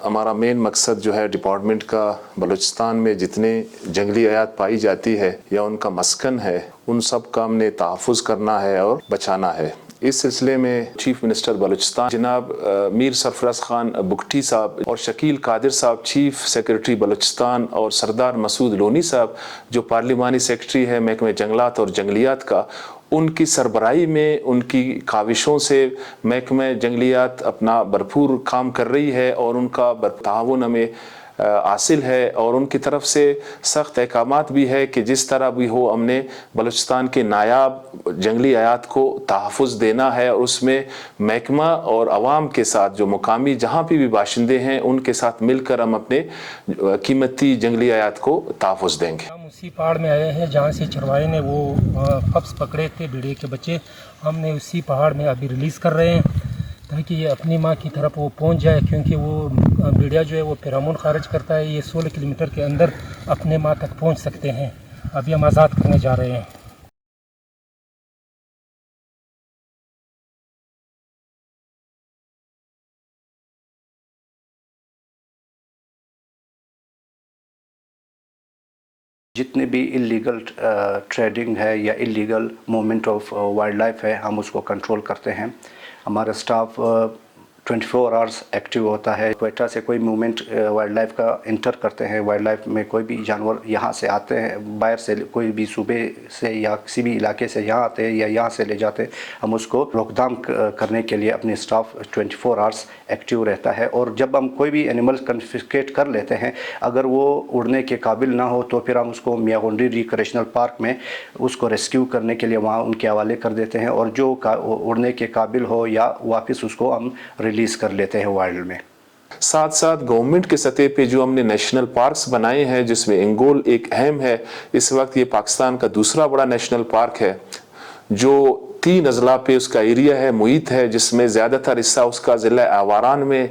ہمارا مین مقصد جو ہے ڈپارٹمنٹ کا بلوچستان میں جتنے جنگلی حیات پائی جاتی ہے یا ان کا مسکن ہے ان سب کا ہم نے تحفظ کرنا ہے اور بچانا ہے۔ اس سلسلے میں چیف منسٹر بلوچستان جناب میر سرفراز خان بگٹی صاحب اور شکیل قادر صاحب چیف سیکرٹری بلوچستان اور سردار مسعود لونی صاحب جو پارلیمانی سیکرٹری ہے محکمہ جنگلات اور جنگلیات کا، ان کی سربراہی میں ان کی کاوشوں سے محکمہ جنگلیات اپنا بھرپور کام کر رہی ہے اور ان کا تعاون ہمیں حاصل ہے، اور ان کی طرف سے سخت احکامات بھی ہے کہ جس طرح بھی ہو ہم نے بلوچستان کے نایاب جنگلی حیات کو تحفظ دینا ہے، اور اس میں محکمہ اور عوام کے ساتھ جو مقامی جہاں پہ بھی باشندے ہیں ان کے ساتھ مل کر ہم اپنے قیمتی جنگلی حیات کو تحفظ دیں گے۔ ہم اسی پہاڑ میں آئے ہیں جہاں سے چرواہے نے وہ پپس پکڑے تھے بھیڑیے کے بچے، ہم نے اسی پہاڑ میں ابھی ریلیز کر رہے ہیں تاکہ یہ اپنی ماں کی طرف وہ پہنچ جائے، کیونکہ وہ بھیڑیا جو ہے وہ فیرامون خارج کرتا ہے، یہ 16 کلومیٹر کے اندر اپنے ماں تک پہنچ سکتے ہیں۔ ابھی ہم آزاد کرنے جا رہے ہیں۔ جتنے بھی اللیگل ٹریڈنگ ہے یا illegal movement of wildlife ہے ہم اس کو کنٹرول کرتے ہیں۔ ہمارا اسٹاف 24 آورس ایکٹیو ہوتا ہے۔ کوئٹہ سے کوئی موومنٹ وائلڈ لائف کا انٹر کرتے ہیں، وائلڈ لائف میں کوئی بھی جانور یہاں سے آتے ہیں، باہر سے کوئی بھی صوبے سے یا کسی بھی علاقے سے یہاں آتے ہیں یا یہاں سے لے جاتے ہیں، ہم اس کو روک تھام کرنے کے لیے اپنے اسٹاف 24 آورس ایکٹیو رہتا ہے۔ اور جب ہم کوئی بھی اینیمل کنفسکیٹ کر لیتے ہیں، اگر وہ اڑنے کے قابل نہ ہو تو پھر ہم اس کو میاں گنڈی ریکریشنل پارک میں اس کو ریسکیو کرنے کے لیے وہاں ان کے حوالے کر دیتے ہیں، اور جو اڑنے کے قابل ہو یا واپس اس کو ہم ریلیز کر لیتے ہیں وائلڈ میں۔ ساتھ ساتھ گورنمنٹ کے سطح پہ جو ہم نے نیشنل پارکس بنائے ہیں جس میں انگول ایک اہم ہے، اس وقت یہ پاکستان کا دوسرا بڑا نیشنل پارک ہے جو 3 اضلاع پہ اس کا ایریا ہے محیط ہے، جس میں زیادہ تر حصہ اس کا ضلع آواران میں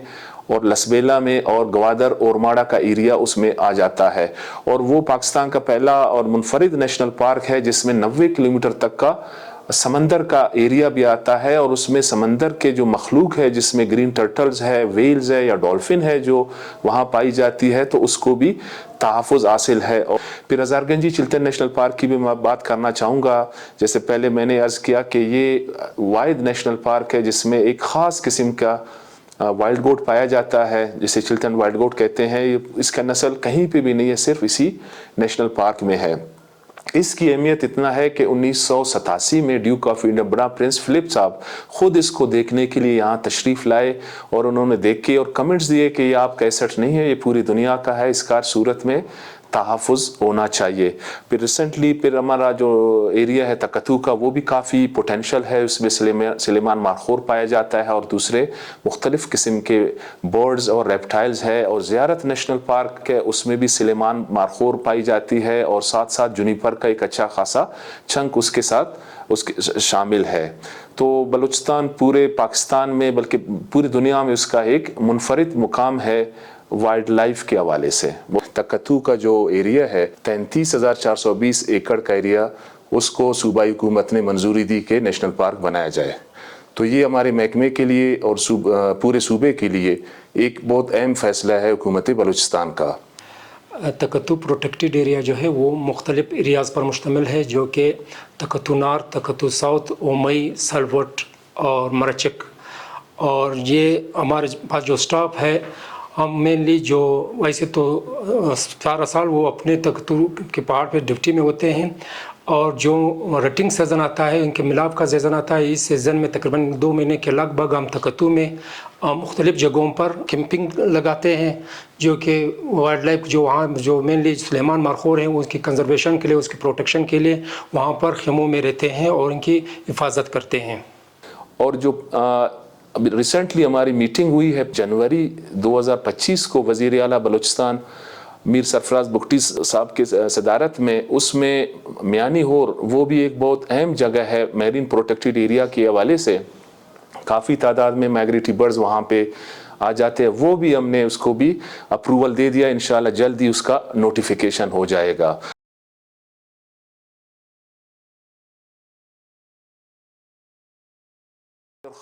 اور لسبیلا میں اور گوادر اور ماڑا کا ایریا اس میں آ جاتا ہے، اور وہ پاکستان کا پہلا اور منفرد نیشنل پارک ہے جس میں 90 کلومیٹر تک کا سمندر کا ایریا بھی آتا ہے، اور اس میں سمندر کے جو مخلوق ہے جس میں گرین ٹرٹلز ہے، ویلز ہے یا ڈولفن ہے جو وہاں پائی جاتی ہے، تو اس کو بھی تحفظ حاصل ہے۔ اور پھر ہزار گنجی چلتن نیشنل پارک کی بھی میں بات کرنا چاہوں گا۔ جیسے پہلے میں نے عرض کیا کہ یہ واحد نیشنل پارک ہے جس میں ایک خاص قسم کا وائلڈ گوٹ پایا جاتا ہے جسے چلتن وائلڈ گوٹ کہتے ہیں۔ اس کا نسل کہیں پہ بھی نہیں ہے، صرف اسی نیشنل پارک میں ہے۔ اس کی اہمیت اتنا ہے کہ 1987 میں Duke of Edinburgh Prince Philip صاحب خود اس کو دیکھنے کے لیے یہاں تشریف لائے، اور انہوں نے دیکھے اور کمنٹس دیے کہ یہ آپ کا ایسٹ نہیں ہے، یہ پوری دنیا کا ہے، اس کا صورت میں تحفظ ہونا چاہیے۔ پھر ریسنٹلی پھر ہمارا جو ایریا ہے تکتو کا وہ بھی کافی پوٹینشل ہے، اس میں سلیمان مارخور پایا جاتا ہے اور دوسرے مختلف قسم کے برڈز اور ریپٹائلز ہے، اور زیارت نیشنل پارک ہے اس میں بھی سلیمان مارخور پائی جاتی ہے، اور ساتھ ساتھ جونیپر کا ایک اچھا خاصا چنک اس کے ساتھ شامل ہے۔ تو بلوچستان پورے پاکستان میں بلکہ پوری دنیا میں اس کا ایک منفرد مقام ہے وائلڈ لائف کے حوالے سے۔ تکتو کا جو ایریا ہے 33,420 ایکڑ کا ایریا، اس کو صوبائی حکومت نے منظوری دی کہ نیشنل پارک بنایا جائے۔ تو یہ ہمارے محکمے کے لیے اور پورے صوبے کے لیے ایک بہت اہم فیصلہ ہے حکومت بلوچستان کا۔ تکتو پروٹیکٹڈ ایریا جو ہے وہ مختلف ایریاز پر مشتمل ہے، جو کہ تکتو نارتھ، تکتو ساؤتھ، اومئی، سلوٹ اور مرچک۔ اور یہ ہمارے پاس جو سٹاف ہے، ہم مینلی جو ویسے تو 4 سال وہ اپنے تکتو کے پہاڑ پہ ڈیوٹی میں ہوتے ہیں، اور جو رٹنگ سیزن آتا ہے، ان کے ملاپ کا سیزن آتا ہے، اس سیزن میں تقریباً 2 مہینے کے لگ بھگ ہم تکتو میں مختلف جگہوں پر کیمپنگ لگاتے ہیں، جو کہ وائلڈ لائف جو وہاں جو مینلی سلیمان مارخور ہیں اس کی کنزرویشن کے لیے، اس کی پروٹیکشن کے لیے وہاں پر خیموں میں رہتے ہیں اور ان کی حفاظت کرتے ہیں۔ اور جو ابھی ریسنٹلی ہماری میٹنگ ہوئی ہے جنوری 2025 کو وزیر اعلیٰ بلوچستان میر سرفراز بگٹی صاحب کی صدارت میں، اس میں میانی ہور وہ بھی ایک بہت اہم جگہ ہے میرین پروٹیکٹڈ ایریا کے حوالے سے، کافی تعداد میں مائگریٹری برڈز وہاں پہ آ جاتے ہیں، وہ بھی ہم نے اس کو بھی اپروول دے دیا، انشاءاللہ جلدی اس کا نوٹیفیکیشن ہو جائے گا۔